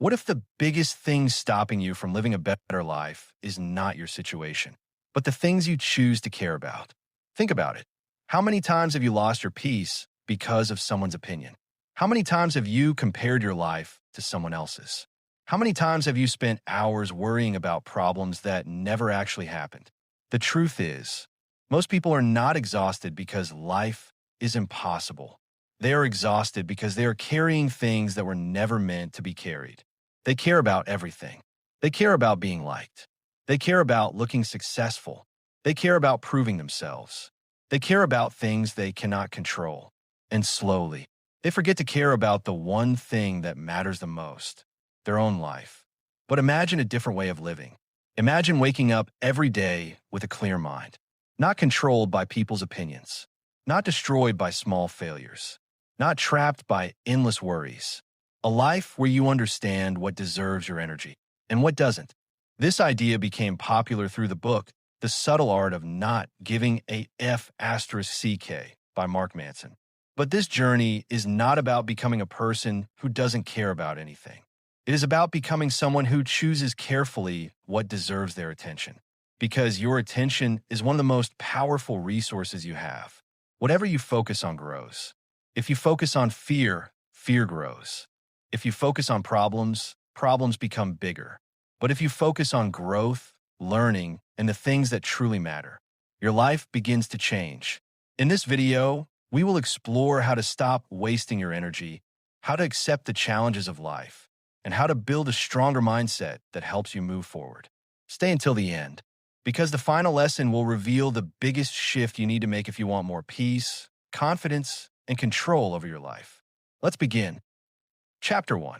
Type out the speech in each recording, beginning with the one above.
What if the biggest thing stopping you from living a better life is not your situation, but the things you choose to care about? Think about it. How many times have you lost your peace because of someone's opinion? How many times have you compared your life to someone else's? How many times have you spent hours worrying about problems that never actually happened? The truth is, most people are not exhausted because life is impossible. They are exhausted because they are carrying things that were never meant to be carried. They care about everything. They care about being liked. They care about looking successful. They care about proving themselves. They care about things they cannot control. And slowly, they forget to care about the one thing that matters the most, their own life. But imagine a different way of living. Imagine waking up every day with a clear mind, not controlled by people's opinions, not destroyed by small failures, not trapped by endless worries. A life where you understand what deserves your energy and what doesn't. This idea became popular through the book, The Subtle Art of Not Giving a F*** by Mark Manson. But this journey is not about becoming a person who doesn't care about anything. It is about becoming someone who chooses carefully what deserves their attention. Because your attention is one of the most powerful resources you have. Whatever you focus on grows. If you focus on fear, fear grows. If you focus on problems, problems become bigger. But if you focus on growth, learning, and the things that truly matter, your life begins to change. In this video, we will explore how to stop wasting your energy, how to accept the challenges of life, and how to build a stronger mindset that helps you move forward. Stay until the end, because the final lesson will reveal the biggest shift you need to make if you want more peace, confidence, and control over your life. Let's begin. Chapter 1.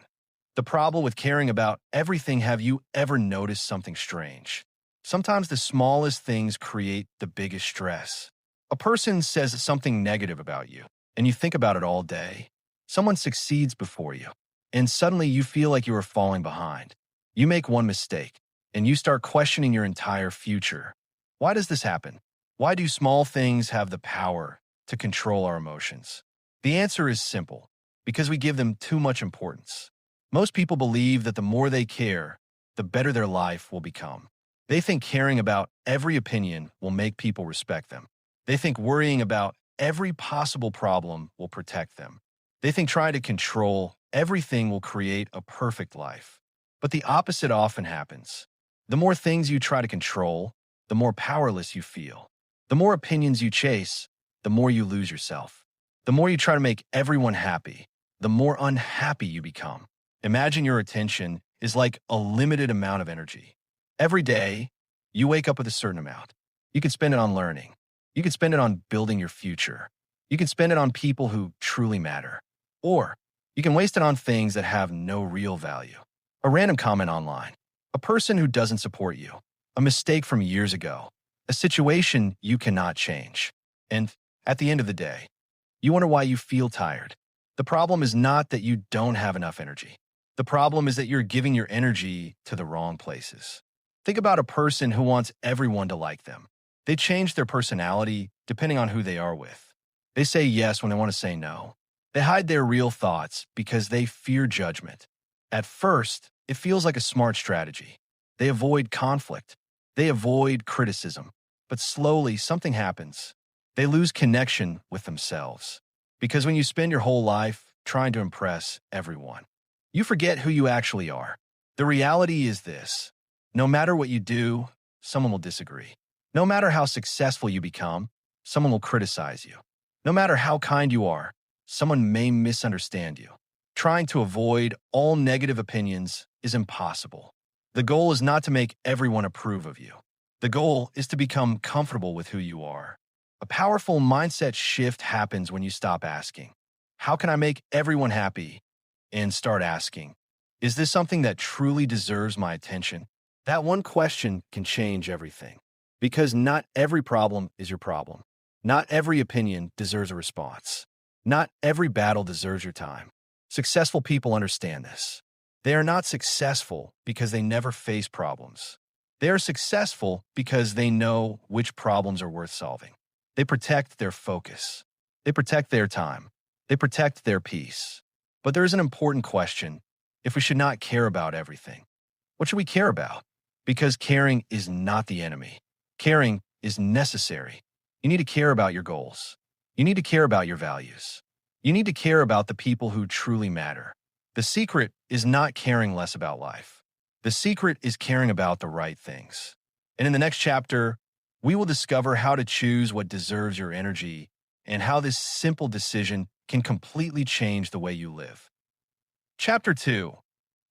The problem with caring about everything. Have you ever noticed something strange? Sometimes the smallest things create the biggest stress. A person says something negative about you, and you think about it all day. Someone succeeds before you, and suddenly you feel like you are falling behind. You make one mistake, and you start questioning your entire future. Why does this happen? Why do small things have the power to control our emotions? The answer is simple. Because we give them too much importance. Most people believe that the more they care, the better their life will become. They think caring about every opinion will make people respect them. They think worrying about every possible problem will protect them. They think trying to control everything will create a perfect life. But the opposite often happens. The more things you try to control, the more powerless you feel. The more opinions you chase, the more you lose yourself. The more you try to make everyone happy, the more unhappy you become. Imagine your attention is like a limited amount of energy. Every day, you wake up with a certain amount. You can spend it on learning. You can spend it on building your future. You can spend it on people who truly matter. Or you can waste it on things that have no real value. A random comment online, a person who doesn't support you, a mistake from years ago, a situation you cannot change. And at the end of the day, you wonder why you feel tired. The problem is not that you don't have enough energy. The problem is that you're giving your energy to the wrong places. Think about a person who wants everyone to like them. They change their personality depending on who they are with. They say yes when they want to say no. They hide their real thoughts because they fear judgment. At first, it feels like a smart strategy. They avoid conflict. They avoid criticism. But slowly, something happens. They lose connection with themselves. Because when you spend your whole life trying to impress everyone, you forget who you actually are. The reality is this. No matter what you do, someone will disagree. No matter how successful you become, someone will criticize you. No matter how kind you are, someone may misunderstand you. Trying to avoid all negative opinions is impossible. The goal is not to make everyone approve of you. The goal is to become comfortable with who you are. A powerful mindset shift happens when you stop asking, how can I make everyone happy? And start asking, is this something that truly deserves my attention? That one question can change everything. Because not every problem is your problem. Not every opinion deserves a response. Not every battle deserves your time. Successful people understand this. They are not successful because they never face problems. They are successful because they know which problems are worth solving. They protect their focus. They protect their time. They protect their peace. But there is an important question. if we should not care about everything? What should we care about? Because caring is not the enemy. Caring is necessary. You need to care about your goals. You need to care about your values. You need to care about the people who truly matter. The secret is not caring less about life. The secret is caring about the right things. And in the next chapter, we will discover how to choose what deserves your energy and how this simple decision can completely change the way you live. Chapter 2.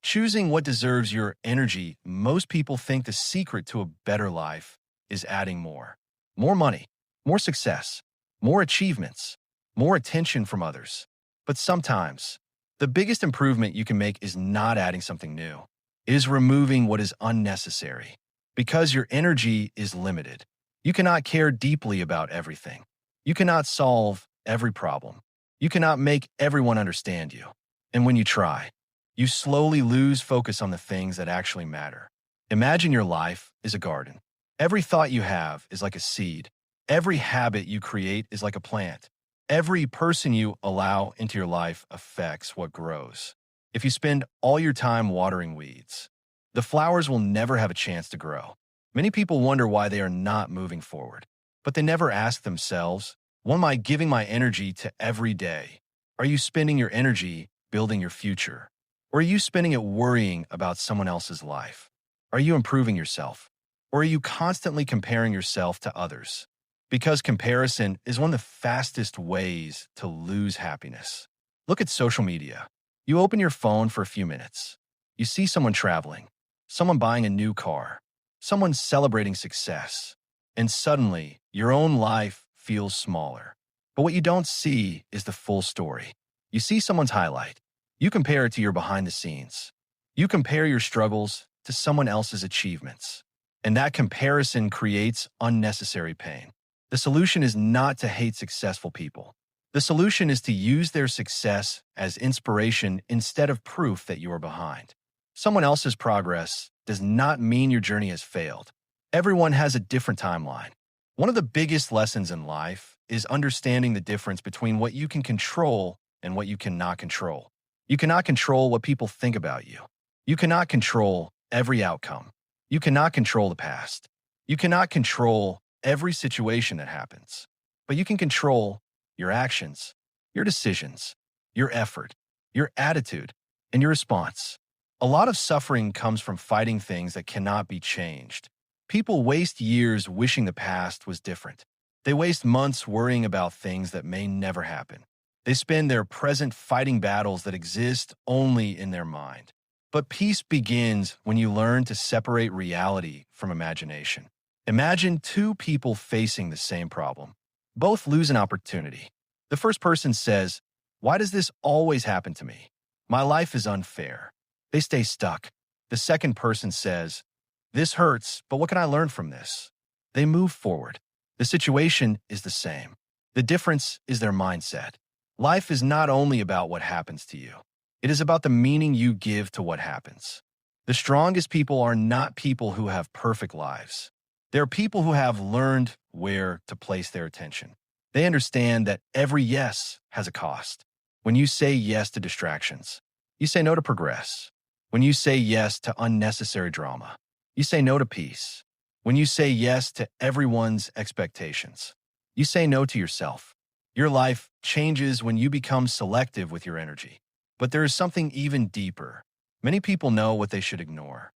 Choosing what deserves your energy. Most people think the secret to a better life is adding more. More money, more success, more achievements, more attention from others. But sometimes, the biggest improvement you can make is not adding something new. It is removing what is unnecessary. Because your energy is limited, you cannot care deeply about everything. You cannot solve every problem. You cannot make everyone understand you. And when you try, you slowly lose focus on the things that actually matter. Imagine your life is a garden. Every thought you have is like a seed. Every habit you create is like a plant. Every person you allow into your life affects what grows. If you spend all your time watering weeds, the flowers will never have a chance to grow. Many people wonder why they are not moving forward, but they never ask themselves, what am I giving my energy to every day? Are you spending your energy building your future? Or are you spending it worrying about someone else's life? Are you improving yourself? Or are you constantly comparing yourself to others? Because comparison is one of the fastest ways to lose happiness. Look at social media. You open your phone for a few minutes. You see someone traveling, someone buying a new car, someone celebrating success, and suddenly your own life feels smaller. But what you don't see is the full story. You see someone's highlight. You compare it to your behind the scenes. You compare your struggles to someone else's achievements. And that comparison creates unnecessary pain. The solution is not to hate successful people. The solution is to use their success as inspiration instead of proof that you are behind. Someone else's progress does not mean your journey has failed. Everyone has a different timeline. One of the biggest lessons in life is understanding the difference between what you can control and what you cannot control. You cannot control what people think about you. You cannot control every outcome. You cannot control the past. You cannot control every situation that happens. But you can control your actions, your decisions, your effort, your attitude, and your response. A lot of suffering comes from fighting things that cannot be changed. People waste years wishing the past was different. They waste months worrying about things that may never happen. They spend their present fighting battles that exist only in their mind. But peace begins when you learn to separate reality from imagination. Imagine two people facing the same problem. Both lose an opportunity. The first person says, "Why does this always happen to me? My life is unfair." They stay stuck. The second person says, "This hurts, but what can I learn from this?" They move forward. The situation is the same. The difference is their mindset. Life is not only about what happens to you. It is about the meaning you give to what happens. The strongest people are not people who have perfect lives. They're people who have learned where to place their attention. They understand that every yes has a cost. When you say yes to distractions, you say no to progress. When you say yes to unnecessary drama, you say no to peace. When you say yes to everyone's expectations, you say no to yourself. Your life changes when you become selective with your energy. But there is something even deeper. Many people know what they should ignore,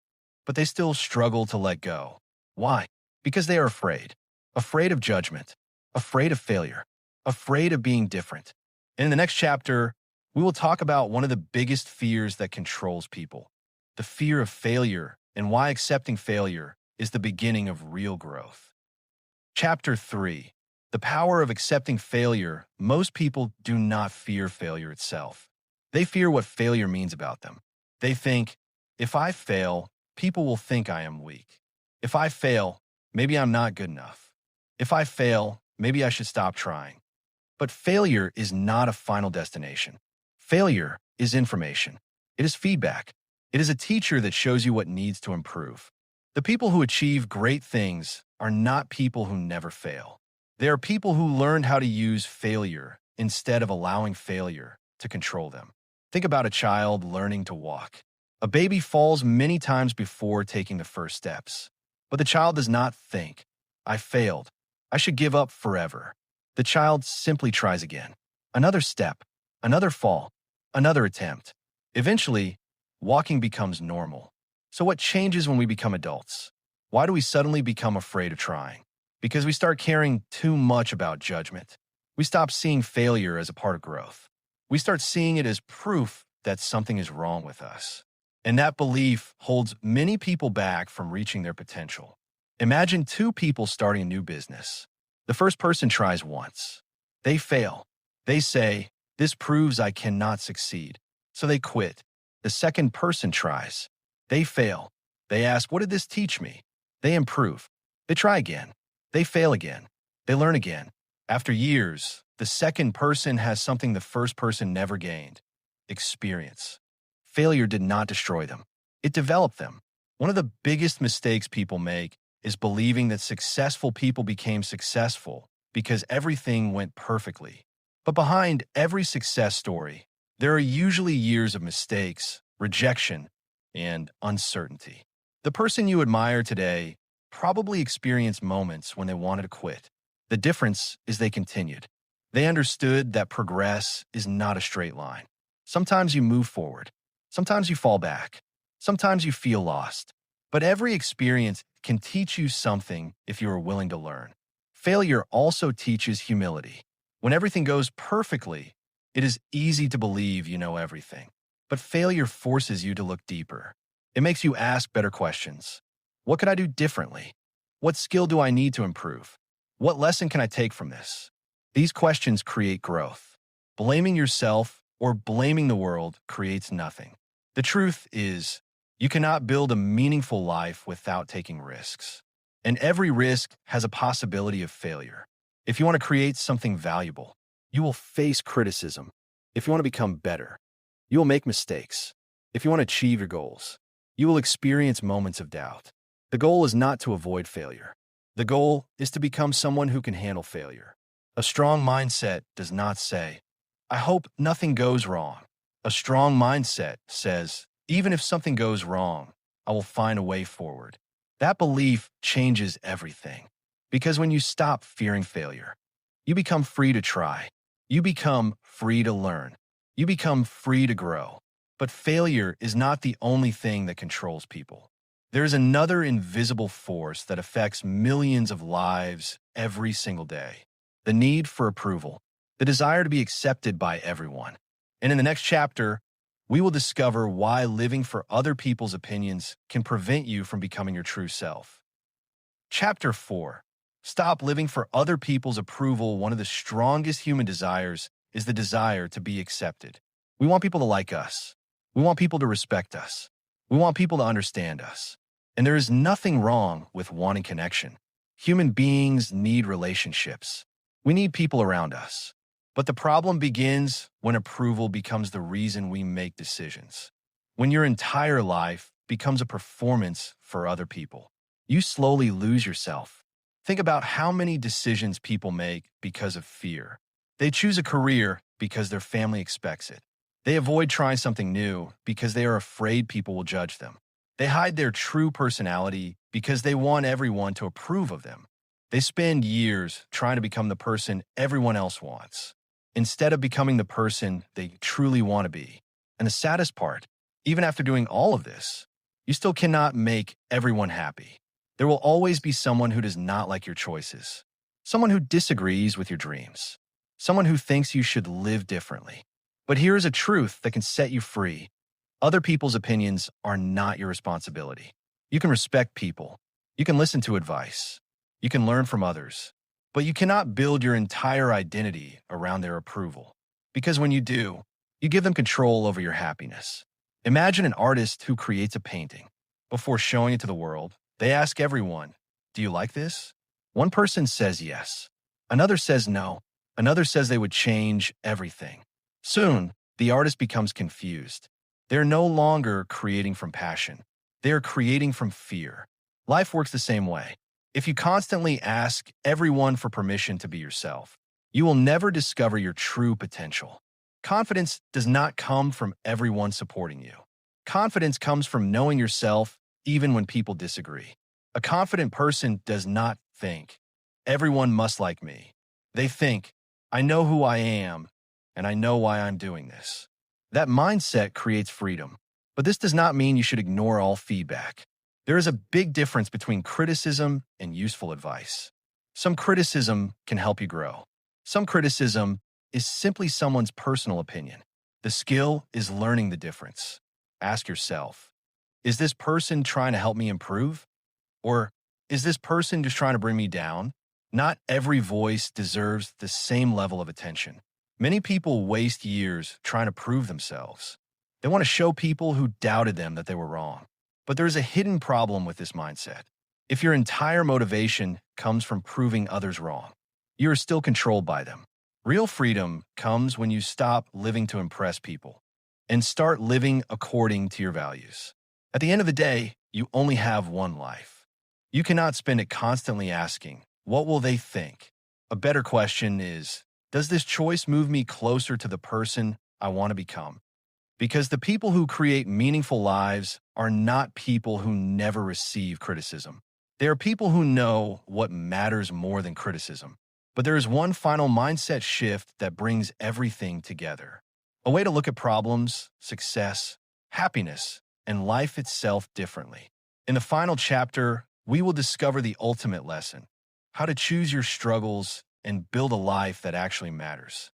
but they still struggle to let go. Why? Because they are afraid. Afraid of judgment. Afraid of failure. Afraid of being different. And in the next chapter, we will talk about one of the biggest fears that controls people. The fear of failure and why accepting failure is the beginning of real growth. Chapter 3. The power of accepting failure. Most people do not fear failure itself. They fear what failure means about them. They think, if I fail, people will think I am weak. If I fail, maybe I'm not good enough. If I fail, maybe I should stop trying. But failure is not a final destination. Failure is information. It is feedback. It is a teacher that shows you what needs to improve. The people who achieve great things are not people who never fail. They are people who learned how to use failure instead of allowing failure to control them. Think about a child learning to walk. A baby falls many times before taking the first steps. But the child does not think, I failed. I should give up forever. The child simply tries again. Another step, another fall, another attempt. Eventually, walking becomes normal. So what changes when we become adults? Why do we suddenly become afraid of trying? Because we start caring too much about judgment. We stop seeing failure as a part of growth. We start seeing it as proof that something is wrong with us. And that belief holds many people back from reaching their potential. Imagine two people starting a new business. The first person tries once. They fail. They say, this proves I cannot succeed. So they quit. The second person tries. They fail. They ask, what did this teach me? They improve. They try again. They fail again. They learn again. After years, the second person has something the first person never gained: experience. Failure did not destroy them. It developed them. One of the biggest mistakes people make is believing that successful people became successful because everything went perfectly. But behind every success story, there are usually years of mistakes, rejection, and uncertainty. The person you admire today probably experienced moments when they wanted to quit. The difference is they continued. They understood that progress is not a straight line. Sometimes you move forward. Sometimes you fall back. Sometimes you feel lost. But every experience can teach you something if you are willing to learn. Failure also teaches humility. When everything goes perfectly, it is easy to believe you know everything. But failure forces you to look deeper. It makes you ask better questions. What could I do differently? What skill do I need to improve? What lesson can I take from this? These questions create growth. Blaming yourself or blaming the world creates nothing. The truth is, you cannot build a meaningful life without taking risks. And every risk has a possibility of failure. If you want to create something valuable, you will face criticism. If you want to become better, you will make mistakes. If you want to achieve your goals, you will experience moments of doubt. The goal is not to avoid failure. The goal is to become someone who can handle failure. A strong mindset does not say, I hope nothing goes wrong. A strong mindset says, even if something goes wrong, I will find a way forward. That belief changes everything. Because when you stop fearing failure, you become free to try. You become free to learn. You become free to grow. But failure is not the only thing that controls people. There is another invisible force that affects millions of lives every single day: the need for approval, the desire to be accepted by everyone. And in the next chapter, we will discover why living for other people's opinions can prevent you from becoming your true self. Chapter 4. Stop living for other people's approval. One of the strongest human desires is the desire to be accepted. We want people to like us. We want people to respect us. We want people to understand us. And there is nothing wrong with wanting connection. Human beings need relationships. We need people around us. But the problem begins when approval becomes the reason we make decisions. When your entire life becomes a performance for other people, you slowly lose yourself. Think about how many decisions people make because of fear. They choose a career because their family expects it. They avoid trying something new because they are afraid people will judge them. They hide their true personality because they want everyone to approve of them. They spend years trying to become the person everyone else wants, instead of becoming the person they truly want to be. And the saddest part, even after doing all of this, you still cannot make everyone happy. There will always be someone who does not like your choices, someone who disagrees with your dreams, someone who thinks you should live differently. But here is a truth that can set you free. Other people's opinions are not your responsibility. You can respect people. You can listen to advice. You can learn from others. But you cannot build your entire identity around their approval. Because when you do, you give them control over your happiness. Imagine an artist who creates a painting. Before showing it to the world, they ask everyone, do you like this? One person says yes. Another says no. Another says they would change everything. Soon, the artist becomes confused. They're no longer creating from passion. They are creating from fear. Life works the same way. If you constantly ask everyone for permission to be yourself, you will never discover your true potential. Confidence does not come from everyone supporting you. Confidence comes from knowing yourself even when people disagree. A confident person does not think, everyone must like me. They think, I know who I am, and I know why I'm doing this. That mindset creates freedom. But this does not mean you should ignore all feedback. There is a big difference between criticism and useful advice. Some criticism can help you grow. Some criticism is simply someone's personal opinion. The skill is learning the difference. Ask yourself, is this person trying to help me improve? Or is this person just trying to bring me down? Not every voice deserves the same level of attention. Many people waste years trying to prove themselves. They want to show people who doubted them that they were wrong. But there's a hidden problem with this mindset. If your entire motivation comes from proving others wrong, you are still controlled by them. Real freedom comes when you stop living to impress people and start living according to your values. At the end of the day, you only have one life. You cannot spend it constantly asking, what will they think? A better question is, does this choice move me closer to the person I want to become? Because the people who create meaningful lives are not people who never receive criticism. They are people who know what matters more than criticism. But there is one final mindset shift that brings everything together. A way to look at problems, success, happiness, and life itself differently. In the final chapter, we will discover the ultimate lesson, how to choose your struggles and build a life that actually matters.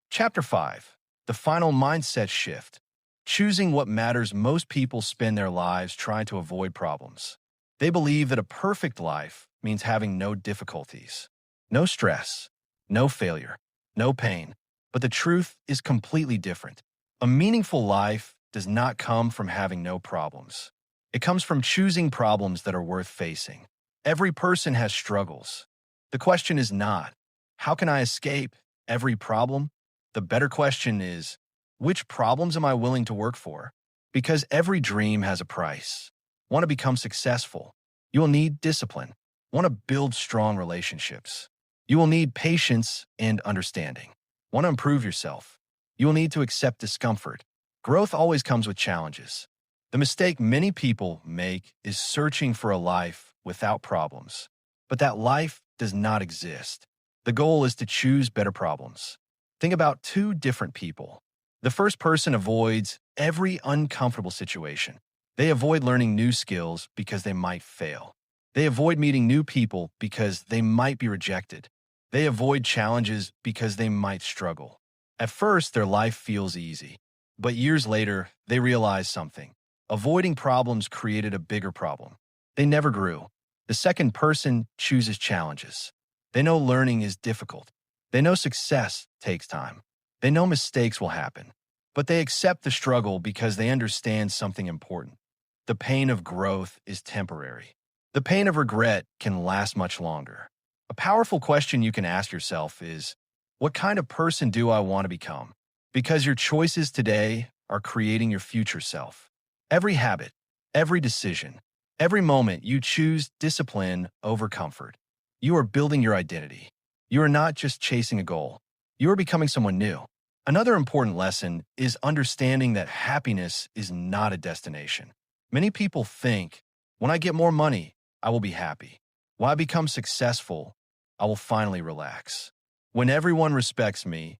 Chapter 5. The final mindset shift. Choosing what matters. Most people spend their lives trying to avoid problems. They believe that a perfect life means having no difficulties, no stress, no failure, no pain. But the truth is completely different. A meaningful life does not come from having no problems. It comes from choosing problems that are worth facing. Every person has struggles. The question is not, how can I escape every problem? The better question is, which problems am I willing to work for? Because every dream has a price. Want to become successful? You will need discipline. Want to build strong relationships? You will need patience and understanding. Want to improve yourself? You will need to accept discomfort. Growth always comes with challenges. The mistake many people make is searching for a life without problems. But that life does not exist. The goal is to choose better problems. Think about two different people. The first person avoids every uncomfortable situation. They avoid learning new skills because they might fail. They avoid meeting new people because they might be rejected. They avoid challenges because they might struggle. At first, their life feels easy. But years later, they realize something. Avoiding problems created a bigger problem. They never grew. The second person chooses challenges. They know learning is difficult. They know success takes time. They know mistakes will happen. But they accept the struggle because they understand something important. The pain of growth is temporary. The pain of regret can last much longer. A powerful question you can ask yourself is, what kind of person do I want to become? Because your choices today are creating your future self. Every habit, every decision, every moment you choose discipline over comfort. You are building your identity. You are not just chasing a goal. You are becoming someone new. Another important lesson is understanding that happiness is not a destination. Many people think, when I get more money, I will be happy. When I become successful, I will finally relax. When everyone respects me,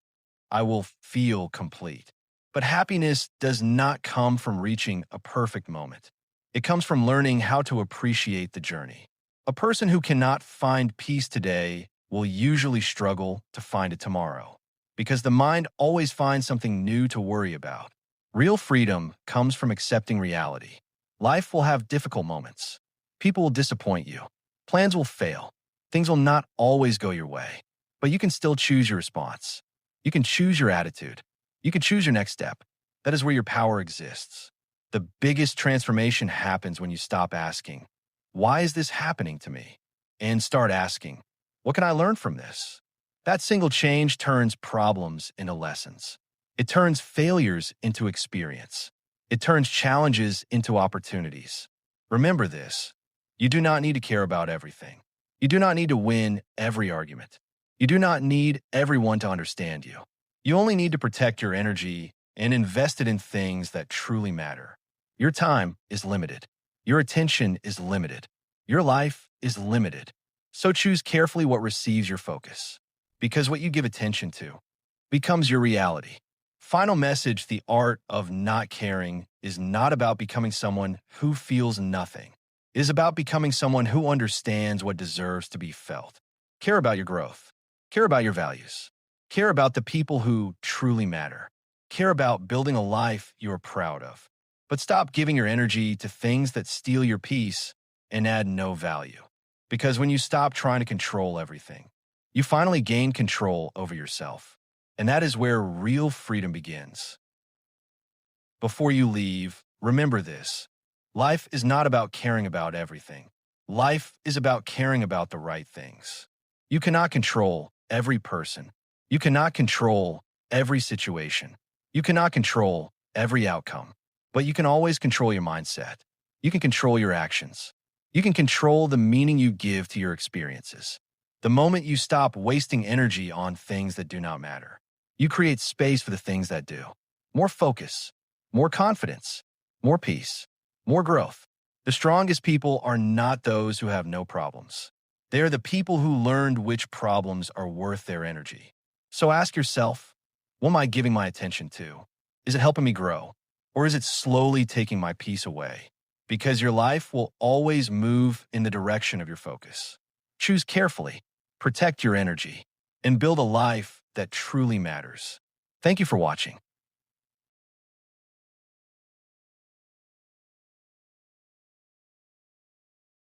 I will feel complete. But happiness does not come from reaching a perfect moment. It comes from learning how to appreciate the journey. A person who cannot find peace today will usually struggle to find it tomorrow, because the mind always finds something new to worry about. Real freedom comes from accepting reality. Life will have difficult moments. People will disappoint you. Plans will fail. Things will not always go your way. But you can still choose your response. You can choose your attitude. You can choose your next step. That is where your power exists. The biggest transformation happens when you stop asking, why is this happening to me? And start asking, what can I learn from this? That single change turns problems into lessons. It turns failures into experience. It turns challenges into opportunities. Remember this. You do not need to care about everything. You do not need to win every argument. You do not need everyone to understand you. You only need to protect your energy and invest it in things that truly matter. Your time is limited. Your attention is limited. Your life is limited. So choose carefully what receives your focus, because what you give attention to becomes your reality. Final message: the art of not caring is not about becoming someone who feels nothing. It is about becoming someone who understands what deserves to be felt. Care about your growth. Care about your values. Care about the people who truly matter. Care about building a life you are proud of. But stop giving your energy to things that steal your peace and add no value. Because when you stop trying to control everything, you finally gain control over yourself. And that is where real freedom begins. Before you leave, remember this. Life is not about caring about everything. Life is about caring about the right things. You cannot control every person. You cannot control every situation. You cannot control every outcome. But you can always control your mindset. You can control your actions. You can control the meaning you give to your experiences. The moment you stop wasting energy on things that do not matter, you create space for the things that do. More focus, more confidence, more peace, more growth. The strongest people are not those who have no problems. They are the people who learned which problems are worth their energy. So ask yourself, what am I giving my attention to? Is it helping me grow? Or is it slowly taking my peace away? Because your life will always move in the direction of your focus. Choose carefully, protect your energy, and build a life that truly matters. Thank you for watching.